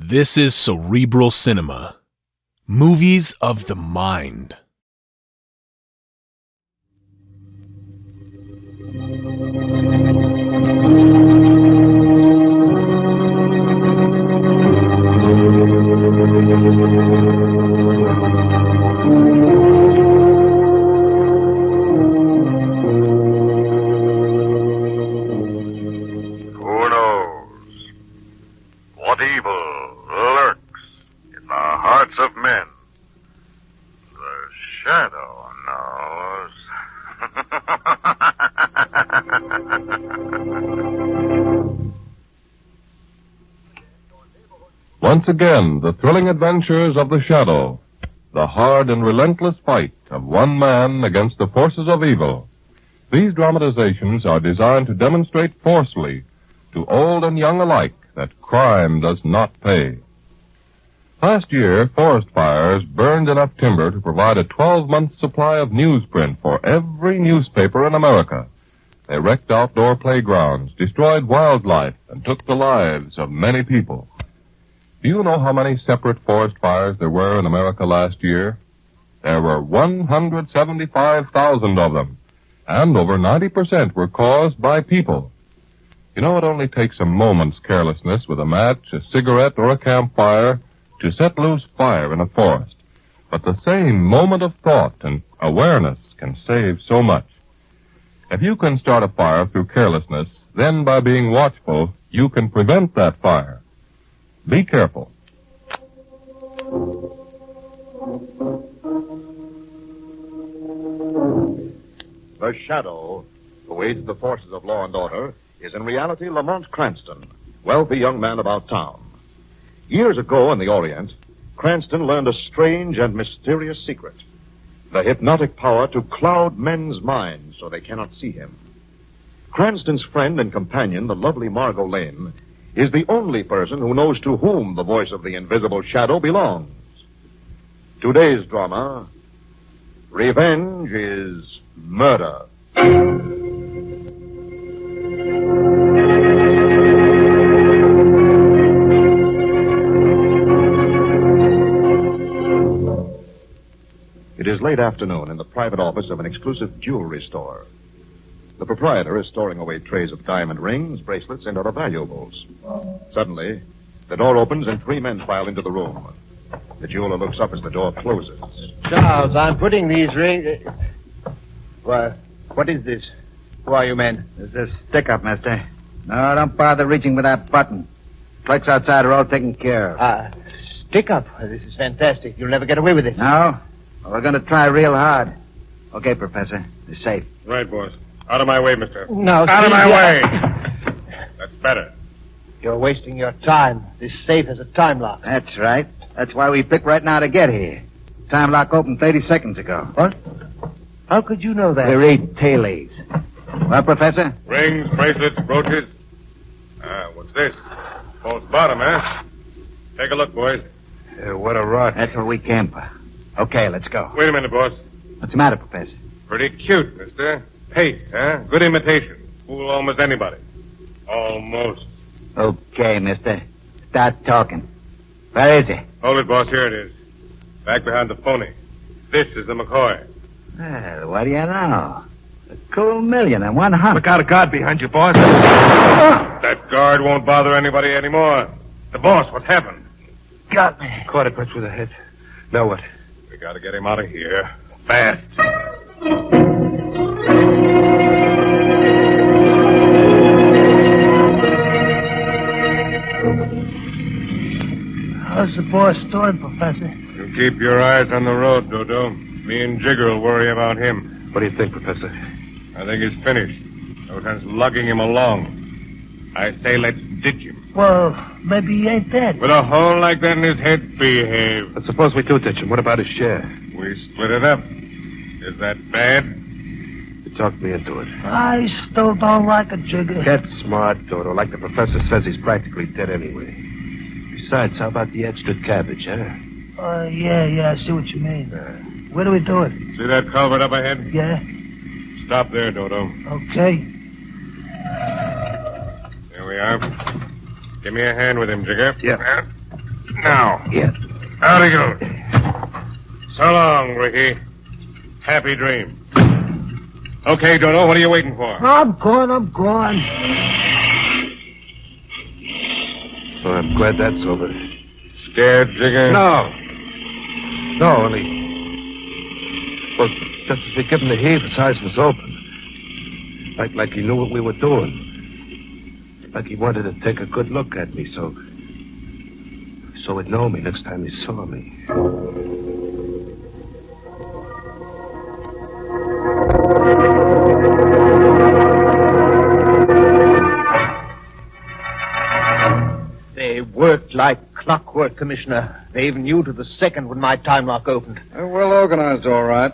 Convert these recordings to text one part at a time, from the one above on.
This is Cerebral Cinema. Movies of the mind. Who knows what evil lurks in the hearts of men? The shadow knows. Once again, the thrilling adventures of the Shadow, the hard and relentless fight of one man against the forces of evil. These dramatizations are designed to demonstrate forcefully to old and young alike that crime does not pay. Last year, forest fires burned enough timber to provide a 12-month supply of newsprint for every newspaper in America. They wrecked outdoor playgrounds, destroyed wildlife, and took the lives of many people. Do you know how many separate forest fires there were in America last year? There were 175,000 of them, and over 90% were caused by people. You know, it only takes a moment's carelessness with a match, a cigarette, or a campfire to set loose fire in a forest. But the same moment of thought and awareness can save so much. If you can start a fire through carelessness, then by being watchful, you can prevent that fire. Be careful. The Shadow, who aids the forces of law and order, is in reality Lamont Cranston, wealthy young man about town. Years ago in the Orient, Cranston learned a strange and mysterious secret. The hypnotic power to cloud men's minds so they cannot see him. Cranston's friend and companion, the lovely Margot Lane, is the only person who knows to whom the voice of the invisible shadow belongs. Today's drama, Revenge is Murder. It is late afternoon in the private office of an exclusive jewelry store. The proprietor is storing away trays of diamond rings, bracelets, and other valuables. Suddenly, the door opens and three men file into the room. The jeweler looks up as the door closes. Charles, I'm putting these rings... What is this? Who are you men? It's a stick-up, mister. No, don't bother reaching for that button. Clerks outside are all taken care of. Stick-up? This is fantastic. You'll never get away with it. No? Well, we're going to try real hard. Okay, Professor. The safe. Right, boss. Out of my way, mister. No, Out of my way! That's better. You're wasting your time. This safe has a time lock. That's right. That's why we picked right now to get here. Time lock opened 30 seconds ago. What? How could you know that? We read tea leaves. Well, Professor? Rings, bracelets, brooches. What's this? False bottom, eh? Take a look, boys. What a rot. That's what we came for. Okay, let's go. Wait a minute, boss. What's the matter, Professor? Pretty cute, mister. Paste, huh? Good imitation. Fool almost anybody. Almost. Okay, mister. Start talking. Where is he? Hold it, boss. Here it is. Back behind the phony. This is the McCoy. Well, what do you know? A cool million and 100. Look out, a guard behind you, boss. That guard won't bother anybody anymore. The boss, what happened? Got me. Caught a punch with the head. Now what? We gotta get him out of here. Fast. How's the boss doing, Professor? You keep your eyes on the road, Dodo. Me and Jigger will worry about him. What do you think, Professor? I think he's finished. No sense lugging him along. I say let's ditch him. Well, maybe he ain't dead. With a hole like that in his head, behave. But suppose we do ditch him. What about his share? We split it up. Is that bad? You talked me into it. I still don't like a Jigger. Get smart, Dodo. Like the professor says, he's practically dead anyway. Besides, how about the extra cabbage, huh? Yeah, I see what you mean. Where do we do it? See that culvert up ahead? Yeah. Stop there, Dodo. Okay. There we are. Give me a hand with him, Jigger. Yeah. Now. Yeah. Out he goes. So long, Ricky. Happy dream. Okay, Dodo, what are you waiting for? I'm gone. Well, I'm glad that's over. Scared, Jigger? No, only... Well, just as we give him the heave, his eyes was open. Like he knew what we were doing. Like he wanted to take a good look at me, so he'd know me next time he saw me. They worked like clockwork, Commissioner. They even knew to the second when my time lock opened. They're well organized, all right.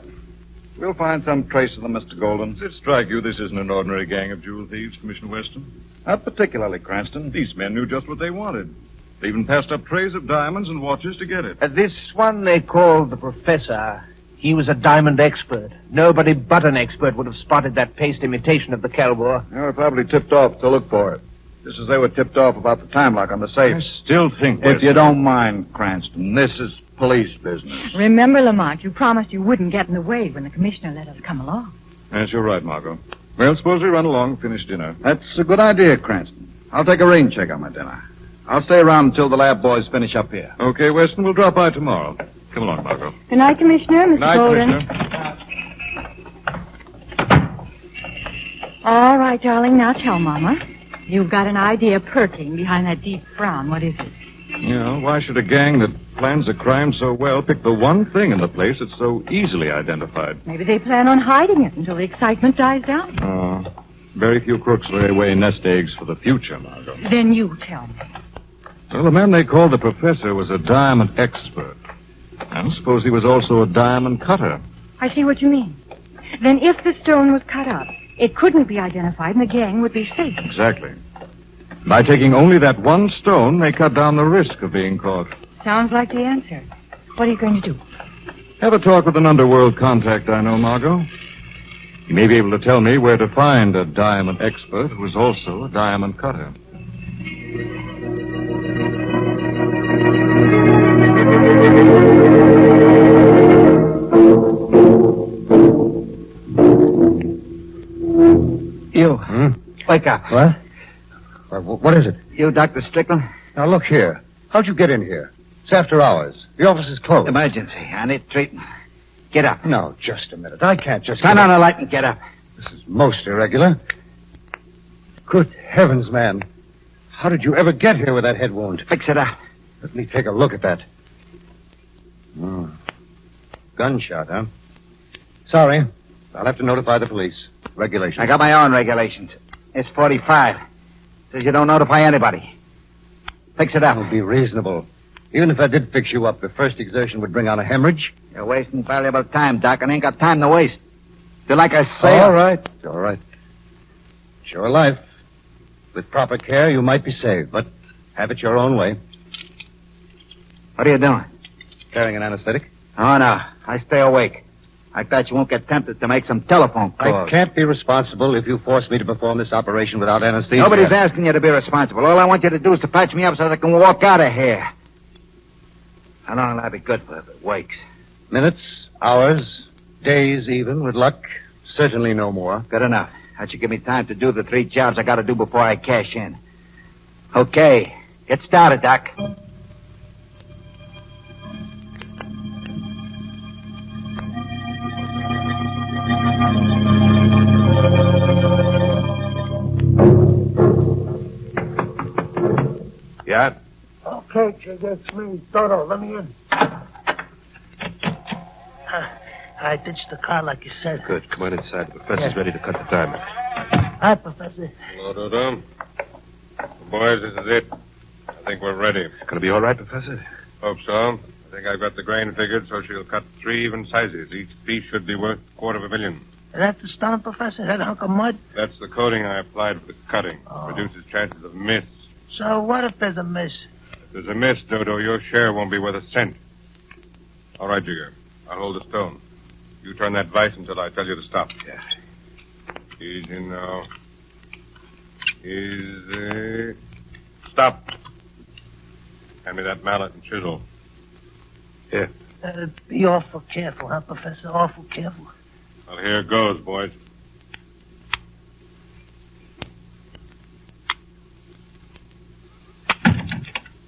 We'll find some trace of them, Mr. Golden. Does it strike you this isn't an ordinary gang of jewel thieves, Commissioner Weston? Not particularly, Cranston. These men knew just what they wanted. They even passed up trays of diamonds and watches to get it. This one they called the Professor. He was a diamond expert. Nobody but an expert would have spotted that paste imitation of the Kelbor. They were probably tipped off to look for it. Just as they were tipped off about the time lock on the safe. I still think... If you don't mind, Cranston, this is police business. Remember, Lamont, you promised you wouldn't get in the way when the commissioner let us come along. Yes, you're right, Margot. Well, suppose we run along and finish dinner. That's a good idea, Cranston. I'll take a rain check on my dinner. I'll stay around until the lab boys finish up here. Okay, Weston, we'll drop by tomorrow. Come along, Margot. Good night, Commissioner, Mr. Night, Golden. Commissioner. All right, darling, now tell Mama. You've got an idea perking behind that deep frown. What is it? You know, why should a gang that plans a crime so well pick the one thing in the place that's so easily identified? Maybe they plan on hiding it until the excitement dies down. Oh, very few crooks lay away nest eggs for the future, Margot. Then you tell me. Well, the man they called the Professor was a diamond expert. And suppose he was also a diamond cutter. I see what you mean. Then if the stone was cut up, it couldn't be identified and the gang would be safe. Exactly. By taking only that one stone, they cut down the risk of being caught. Sounds like the answer. What are you going to do? Have a talk with an underworld contact I know, Margot. He may be able to tell me where to find a diamond expert who is also a diamond cutter. You. Wake up. What? What is it? You, Dr. Strickland? Now, look here. How'd you get in here? It's after hours. The office is closed. Emergency. I need treatment. Get up. No, just a minute. I can't just... Turn on the light and get up. This is most irregular. Good heavens, man. How did you ever get here with that head wound? Fix it up. Let me take a look at that. Gunshot, huh? Sorry. I'll have to notify the police. Regulations. I got my own regulations. It's 45. Says you don't notify anybody. Fix it up. Be reasonable. Even if I did fix you up, the first exertion would bring on a hemorrhage. You're wasting valuable time, Doc, and ain't got time to waste. Do like I say. All right. It's your life. With proper care, you might be saved, but have it your own way. What are you doing? Carrying an anesthetic? Oh, no. I stay awake. Like that, you won't get tempted to make some telephone calls. I can't be responsible if you force me to perform this operation without anesthesia. Nobody's asking you to be responsible. All I want you to do is to patch me up so I can walk out of here. How long will that be good for if it wakes? Minutes, hours, days even, with luck. Certainly no more. Good enough. That should give me time to do the 3 jobs I got to do before I cash in. Okay. Get started, Doc. Yeah? Okay, Jigger, it's me. Dodo, let me in. I ditched the car like you said. Good. Come on inside. The professor's ready to cut the diamond. Hi, Professor. Hello, Dodo. Boys, this is it. I think we're ready. Gonna be all right, Professor? Hope so. I think I've got the grain figured, so she'll cut 3 even sizes. Each piece should be worth $250,000. Is that the stone, Professor? That hunk of mud? That's the coating I applied for the cutting. Reduces chances of miss. So what if there's a miss? If there's a miss, Dodo, your share won't be worth a cent. All right, Jigger. I'll hold the stone. You turn that vise until I tell you to stop. Yeah. Easy now. Easy. Stop. Hand me that mallet and chisel. Here. Be awful careful, huh, Professor? Awful careful. Well, here goes, boys.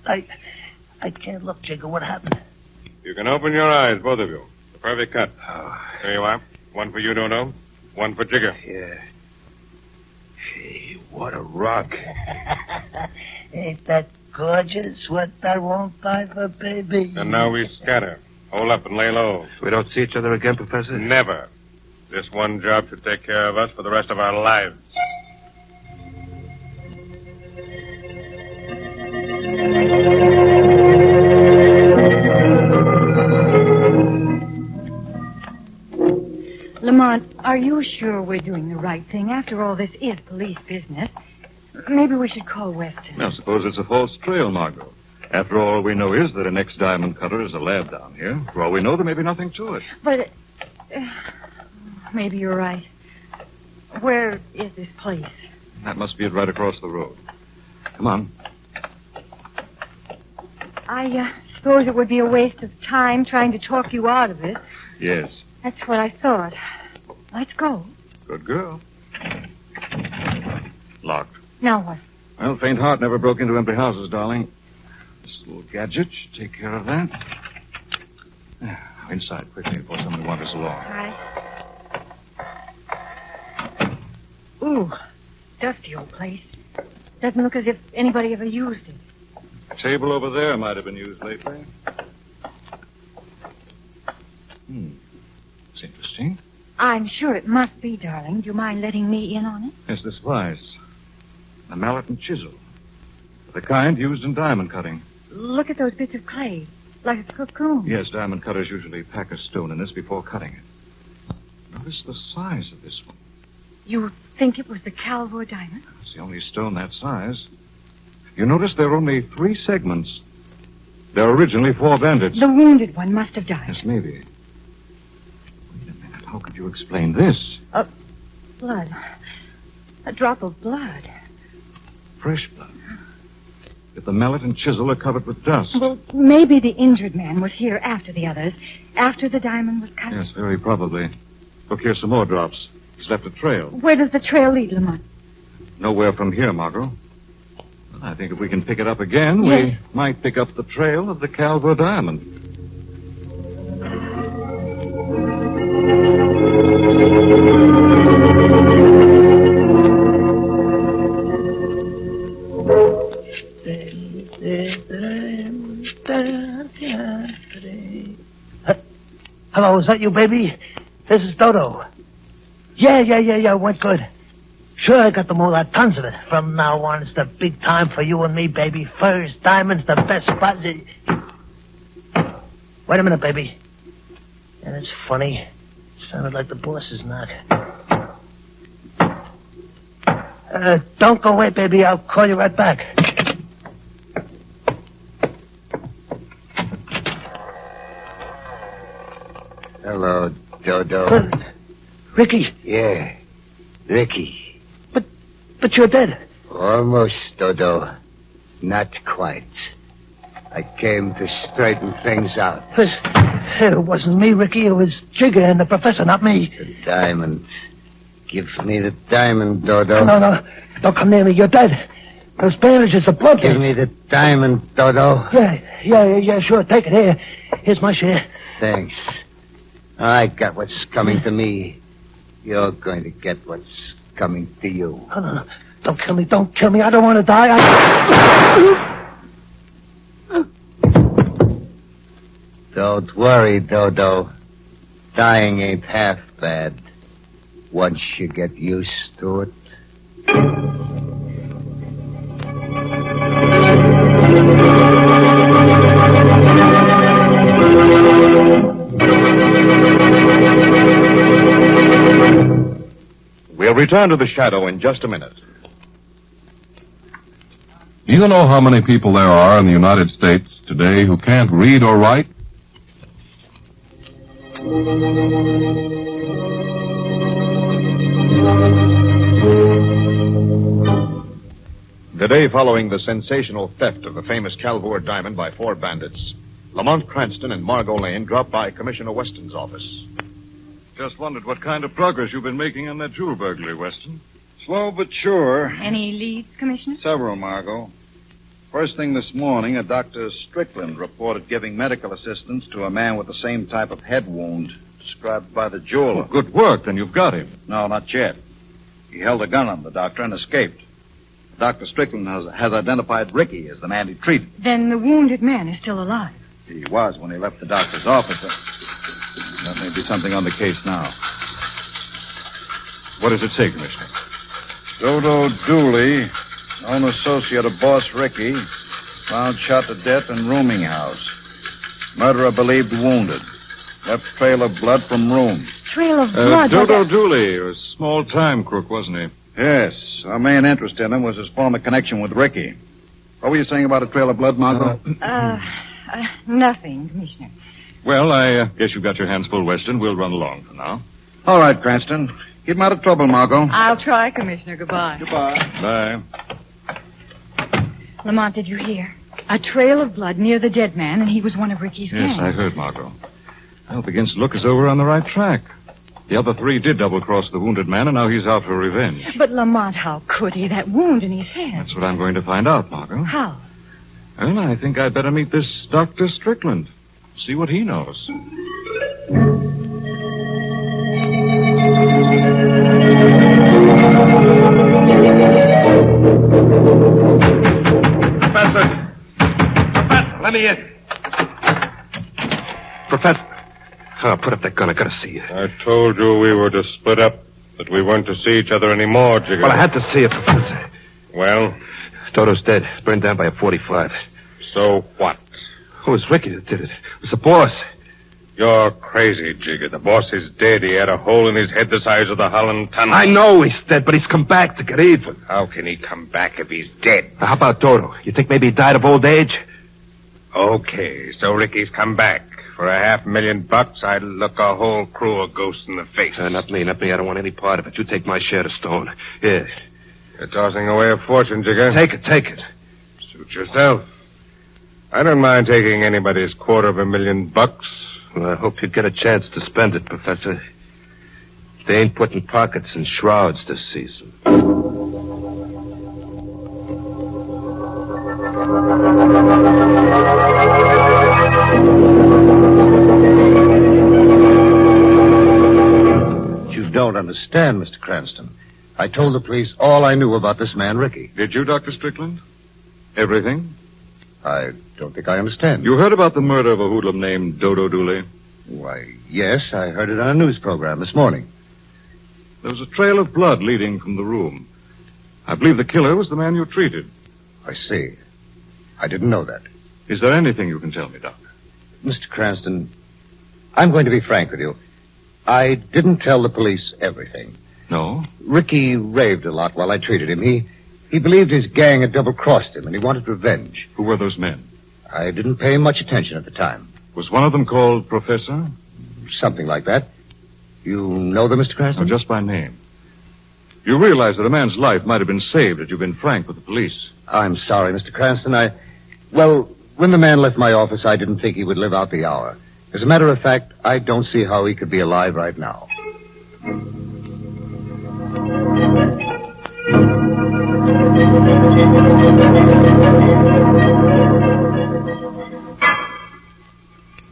I can't look, Jigger. What happened? You can open your eyes, both of you. The perfect cut. There you are. One for you, Dodo. One for Jigger. Yeah. Hey, what a rock. Ain't that gorgeous? What I won't buy for baby. And now we scatter. Hold up and lay low. We don't see each other again, Professor? Never. This one job should take care of us for the rest of our lives. Lamont, are you sure we're doing the right thing? After all, this is police business. Maybe we should call Weston. Now, suppose it's a false trail, Margot. After all we know is that an ex-diamond cutter is a lab down here. For all we know, there may be nothing to it. But maybe you're right. Where is this place? That must be it right across the road. Come on. I suppose it would be a waste of time trying to talk you out of it. Yes. That's what I thought. Let's go. Good girl. Locked. Now what? Well, faint heart never broke into empty houses, darling. This little gadget should take care of that. Now, inside, quickly, before somebody wanders along. Right. Ooh, dusty old place. Doesn't look as if anybody ever used it. Table over there might have been used lately. It's interesting. I'm sure it must be, darling. Do you mind letting me in on it? Yes, this wise. A mallet and chisel. The kind used in diamond cutting. Look at those bits of clay, like a cocoon. Yes, diamond cutters usually pack a stone in this before cutting it. Notice the size of this one. You think it was the Calvor diamond? It's the only stone that size. You notice there are only 3 segments. There were originally 4 bandits. The wounded one must have died. Yes, maybe. Wait a minute. How could you explain this? Blood. A drop of blood. Fresh blood. If the mallet and chisel are covered with dust. Well, maybe the injured man was here after the others, after the diamond was cut. Yes, very probably. Look, here's some more drops. He's left a trail. Where does the trail lead, Lamont? Nowhere from here, Margot. Well, I think if we can pick it up again, Yes. we might pick up the trail of the Calvor diamond. Hello, is that you, baby? This is Dodo. Yeah, went good. Sure, I got the moolah, tons of it. From now on, it's the big time for you and me, baby. Furs, diamonds, the best spots. Wait a minute, baby. Yeah, that's funny. It sounded like the boss's knock. Don't go away, baby. I'll call you right back. Hello, Dodo. Ricky. Yeah, Ricky. But you're dead. Almost, Dodo. Not quite. I came to straighten things out. It wasn't me, Ricky. It was Jigger and the professor, not me. The diamond. Give me the diamond, Dodo. No. Don't come near me. You're dead. Those bandages are broken. Give me the diamond, Dodo. Yeah, sure. Take it. Here. Here's my share. Thanks. I got what's coming to me. You're going to get what's coming to you. No. Don't kill me. I don't want to die. Don't worry, Dodo. Dying ain't half bad. Once you get used to it. We'll return to the shadow in just a minute. Do you know how many people there are in the United States today who can't read or write? The day following the sensational theft of the famous Calvert diamond by 4 bandits, Lamont Cranston and Margot Lane dropped by Commissioner Weston's office. Just wondered what kind of progress you've been making on that jewel burglary, Weston. Slow but sure. Any leads, Commissioner? Several, Margot. First thing this morning, a Dr. Strickland reported giving medical assistance to a man with the same type of head wound described by the jeweler. Well, good work. Then you've got him. No, not yet. He held a gun on the doctor and escaped. Dr. Strickland has identified Ricky as the man he treated. Then the wounded man is still alive. He was when he left the doctor's office. That may be something on the case now. What does it say, Commissioner? Dodo Dooley, known associate of Boss Ricky, found shot to death in rooming house. Murderer believed wounded. Left trail of blood from room. Trail of blood? Dodo Dooley was a small-time crook, wasn't he? Yes. Our main interest in him was his former connection with Ricky. What were you saying about a trail of blood, Margot? Nothing, Commissioner. Well, I guess you've got your hands full, Weston. We'll run along for now. All right, Cranston. Keep him out of trouble, Margot. I'll try, Commissioner. Goodbye. Goodbye. Bye. Lamont, did you hear? A trail of blood near the dead man, and he was one of Ricky's Yes, gang. I heard, Margot. Well, it begins to look as though we're on the right track. The other 3 did double-cross the wounded man, and now he's out for revenge. But Lamont, how could he? That wound in his head. That's what I'm going to find out, Margot. How? Well, I think I'd better meet this Dr. Strickland. See what he knows. Professor, let me in. Professor. Oh, put up that gun. I gotta see you. I told you we were to split up, that we weren't to see each other anymore, Jigger. Well, I had to see you, Professor. Well? Dodo's dead. Burned down by a .45. So what? It was Ricky that did it. It was the boss. You're crazy, Jigger. The boss is dead. He had a hole in his head the size of the Holland Tunnel. I know he's dead, but he's come back to get even. How can he come back if he's dead? Now, how about Dodo? You think maybe he died of old age? Okay, so Ricky's come back. For $500,000, I'd look a whole crew of ghosts in the face. Not me. I don't want any part of it. You take my share of stone. Here. You're tossing away a fortune, Jigger. Take it. Suit yourself. I don't mind taking anybody's $250,000. Well, I hope you get a chance to spend it, Professor. They ain't putting pockets in shrouds this season. You don't understand, Mr. Cranston. I told the police all I knew about this man, Ricky. Did you, Dr. Strickland? Everything? I don't think I understand. You heard about the murder of a hoodlum named Dodo Dooley? Why, yes, I heard it on a news program this morning. There was a trail of blood leading from the room. I believe the killer was the man you treated. I see. I didn't know that. Is there anything you can tell me, Doctor? Mr. Cranston, I'm going to be frank with you. I didn't tell the police everything. No? Ricky raved a lot while I treated him. He believed his gang had double-crossed him, and he wanted revenge. Who were those men? I didn't pay much attention at the time. Was one of them called Professor? Something like that. You know them, Mr. Cranston? No, just by name. You realize that a man's life might have been saved had you been frank with the police. I'm sorry, Mr. Cranston. Well, when the man left my office, I didn't think he would live out the hour. As a matter of fact, I don't see how he could be alive right now.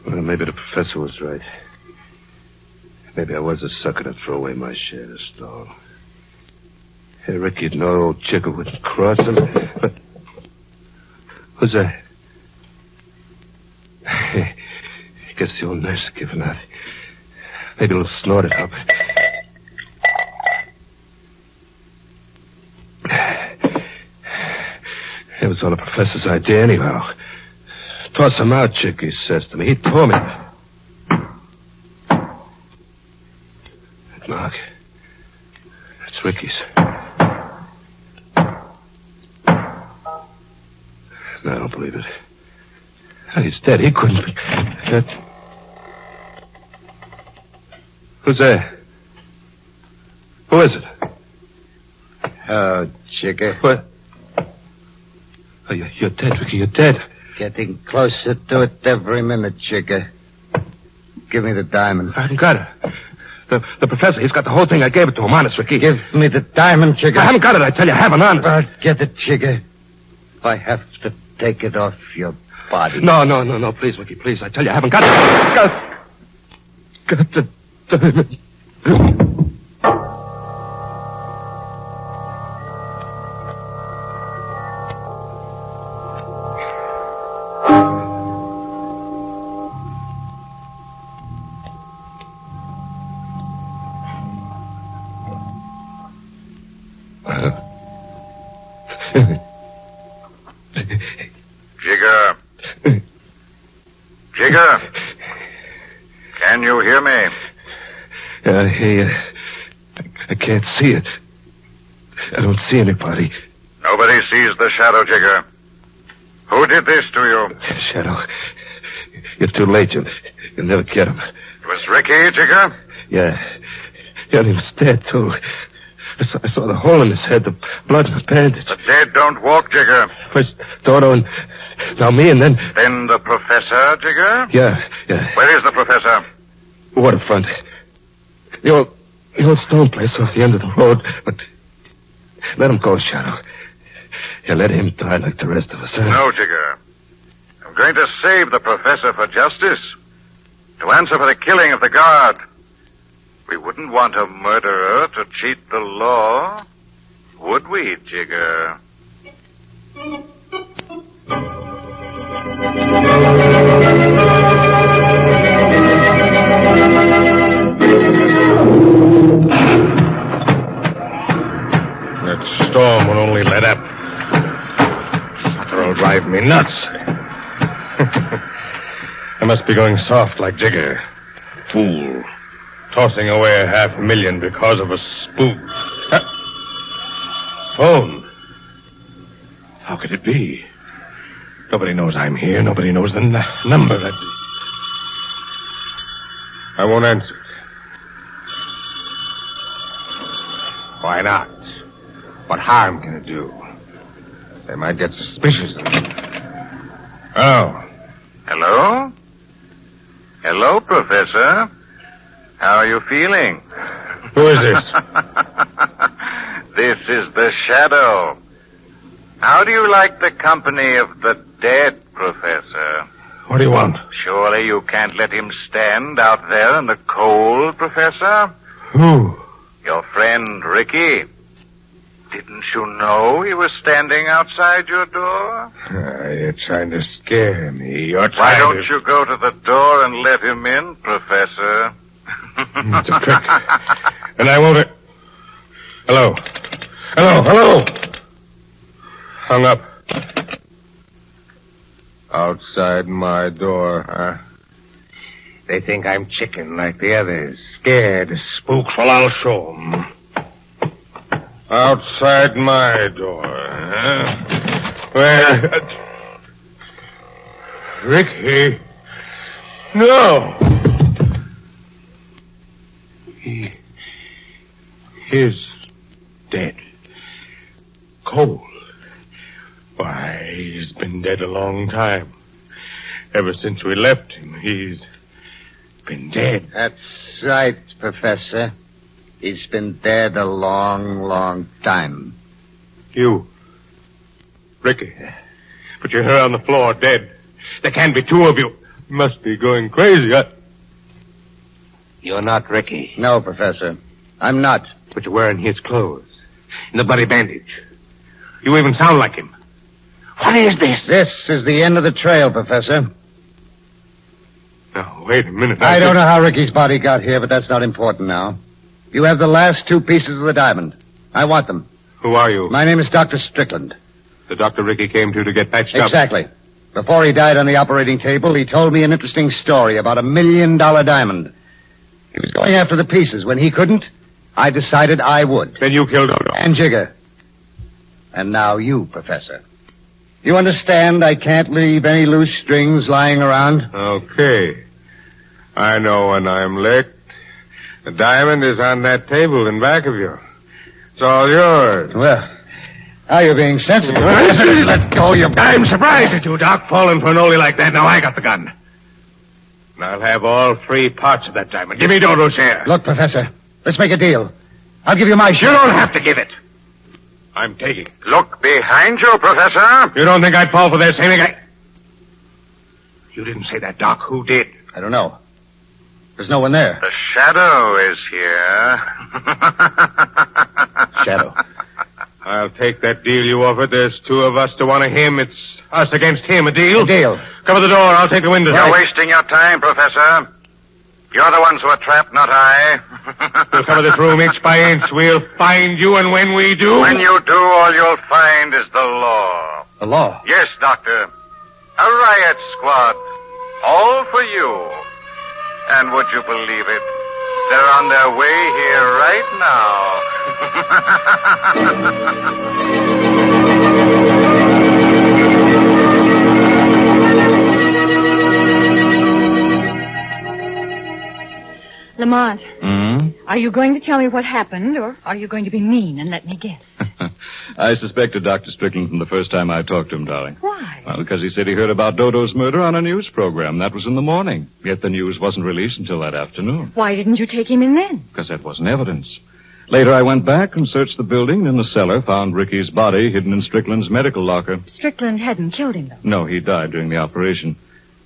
Well, maybe the professor was right. Maybe I was a sucker to throw away my share of stone. Hey, Ricky'd know old Chicker wouldn't cross him, but... Who's that? I guess the old nurse is giving out. Maybe a little snorted up. It was all the professor's idea anyhow. Toss him out, Chick, he says to me. He told me. That mark. That's Ricky's. No, I don't believe it. He's dead. He couldn't be. That... Who's there? Who is it? Oh, Chicker. What? Oh, you're dead, Ricky. You're dead. Getting closer to it every minute, Jigger. Give me the diamond. I haven't got it. The professor, he's got the whole thing. I gave it to him. Honest, Ricky. Give me the diamond, Jigger. I haven't got it, I tell you. I haven't, honest. Get it, Jigger. If I have to take it off your body. No. Please, Ricky, please. I tell you, I haven't got it. Got the diamond. Jigger. Jigger. Can you hear me? I can't see it. I don't see anybody. Nobody sees the shadow, Jigger. Who did this to you? Shadow. You're too late. You'll never get him. It was Ricky, Jigger? Yeah, and he was dead, too. I saw the hole in his head, the blood and the bandage. The dead don't walk, Jigger. First Dodo and now me, and then... Then the professor, Jigger? Yeah. Where is the professor? Waterfront. The old stone place off the end of the road, but... Let him go, Shadow. Yeah, let him die like the rest of us. No, Jigger. I'm going to save the professor for justice. To answer for the killing of the guard. We wouldn't want a murderer to cheat the law, would we, Jigger? That storm will only let up. Sucker will drive me nuts. I must be going soft like Jigger. Fool. Tossing away $500,000 because of a spook. Phone. How could it be? Nobody knows I'm here. Nobody knows the number that... I won't answer it. Why not? What harm can it do? They might get suspicious of me. Oh. Hello? Hello, Professor. How are you feeling? Who is this? This is the Shadow. How do you like the company of the dead, Professor? What do you want? Surely you can't let him stand out there in the cold, Professor? Who? Your friend, Ricky. Didn't you know he was standing outside your door? You're trying to scare me. Why don't you go to the door and let him in, Professor? It's a trick. And I won't... Hello? Hung up. Outside my door, huh? They think I'm chicken like the others. Scared of spooks. Well, I'll show 'em. Outside my door, huh? Where... Ricky? No! He is dead. Cold. Why, he's been dead a long time. Ever since we left him, he's been dead. That's right, Professor. He's been dead a long, long time. You. Ricky. But you're here on the floor, dead. There can't be two of you. You must be going crazy, huh? You're not Ricky. No, Professor. I'm not. But you're wearing his clothes. And the bloody bandage. You even sound like him. What is this? This is the end of the trail, Professor. Now, wait a minute. I don't know how Ricky's body got here, but that's not important now. You have the last 2 pieces of the diamond. I want them. Who are you? My name is Dr. Strickland. The doctor Ricky came to get patched up. Exactly. Before he died on the operating table, he told me an interesting story about $1 million diamond. He was going after the pieces. When he couldn't, I decided I would. Then you killed Dodo. And Jigger. And now you, Professor. You understand I can't leave any loose strings lying around? Okay. I know when I'm licked. The diamond is on that table in back of you. It's all yours. Well, Now you're being sensible. Let go, you... I'm surprised at you, Doc, falling for an oldie like that. Now I got the gun. And I'll have all 3 parts of that diamond. Give me Dodo's share. Look, Professor, let's make a deal. I'll give you my share. You don't have to give it. I'm taking it. Look behind you, Professor. You don't think I'd fall for this? Anything? You didn't say that, Doc. Who did? I don't know. There's no one there. The Shadow is here. Shadow. I'll take that deal you offered. There's 2 of us to one of him. It's us against him. A deal? A deal. Cover the door. I'll take the windows. You're wasting your time, Professor. You're the ones who are trapped, not I. We'll cover this room inch by inch. We'll find you, and when we do... When you do, all you'll find is the law. The law? Yes, Doctor. A riot squad. All for you. And would you believe it? They're on their way here right now. Lamont, are you going to tell me what happened, or are you going to be mean and let me guess? I suspected Dr. Strickland from the first time I talked to him, darling. Why? Well, because he said he heard about Dodo's murder on a news program. That was in the morning. Yet the news wasn't released until that afternoon. Why didn't you take him in then? Because that wasn't evidence. Later, I went back and searched the building, and in the cellar found Ricky's body hidden in Strickland's medical locker. Strickland hadn't killed him, though. No, he died during the operation.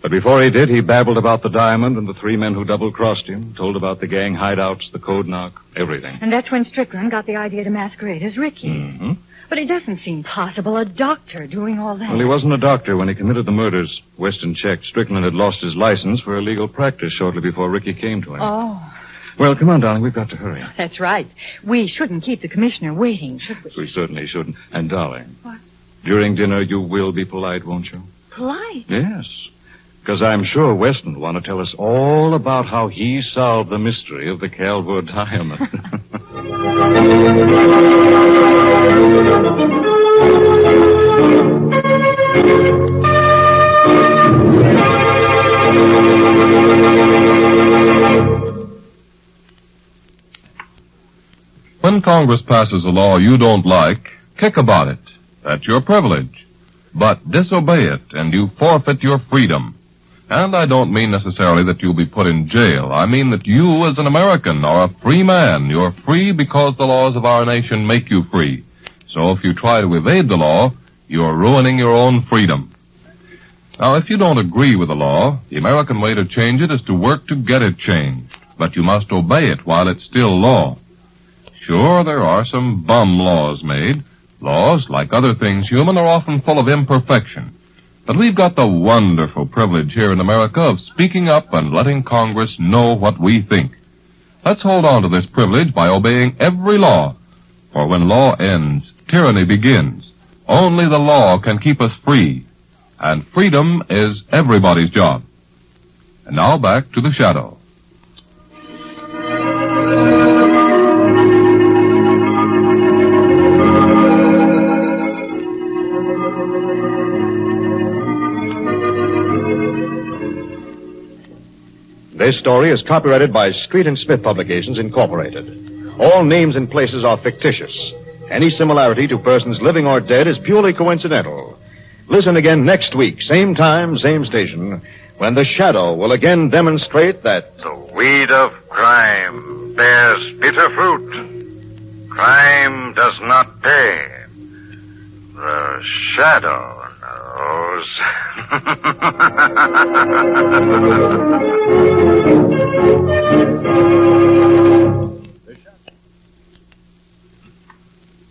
But before he did, he babbled about the diamond and the 3 men who double-crossed him, told about the gang hideouts, the code knock, everything. And that's when Strickland got the idea to masquerade as Ricky. Mm-hmm. But it doesn't seem possible, a doctor doing all that. Well, he wasn't a doctor when he committed the murders. Weston checked. Strickland had lost his license for illegal practice shortly before Ricky came to him. Oh. Well, come on, darling. We've got to hurry. That's right. We shouldn't keep the commissioner waiting, should we? We certainly shouldn't. And, darling. What? During dinner, you will be polite, won't you? Polite? Yes. Because I'm sure Weston will want to tell us all about how he solved the mystery of the Calwood diamond. When Congress passes a law you don't like, kick about it. That's your privilege. But disobey it, and you forfeit your freedom. And I don't mean necessarily that you'll be put in jail. I mean that you, as an American, are a free man. You're free because the laws of our nation make you free. So if you try to evade the law, you're ruining your own freedom. Now, if you don't agree with the law, the American way to change it is to work to get it changed. But you must obey it while it's still law. Sure, there are some bum laws made. Laws, like other things human, are often full of imperfection. But we've got the wonderful privilege here in America of speaking up and letting Congress know what we think. Let's hold on to this privilege by obeying every law. For when law ends, tyranny begins. Only the law can keep us free. And freedom is everybody's job. And now back to the Shadow. This story is copyrighted by Street and Smith Publications, Incorporated. All names and places are fictitious. Any similarity to persons living or dead is purely coincidental. Listen again next week, same time, same station, when the Shadow will again demonstrate that The weed of crime bears bitter fruit. Crime does not pay. The Shadow knows.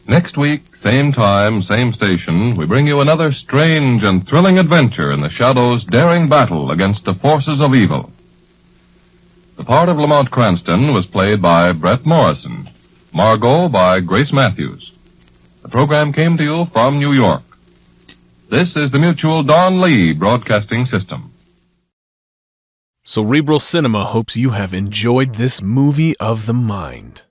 Next week, same time, same station, we bring you another strange and thrilling adventure in the Shadow's daring battle against the forces of evil. The part of Lamont Cranston was played by Brett Morrison, Margot by Grace Matthews. The program came to you from New York. This is the Mutual Don Lee Broadcasting System. Cerebral Cinema hopes you have enjoyed this movie of the mind.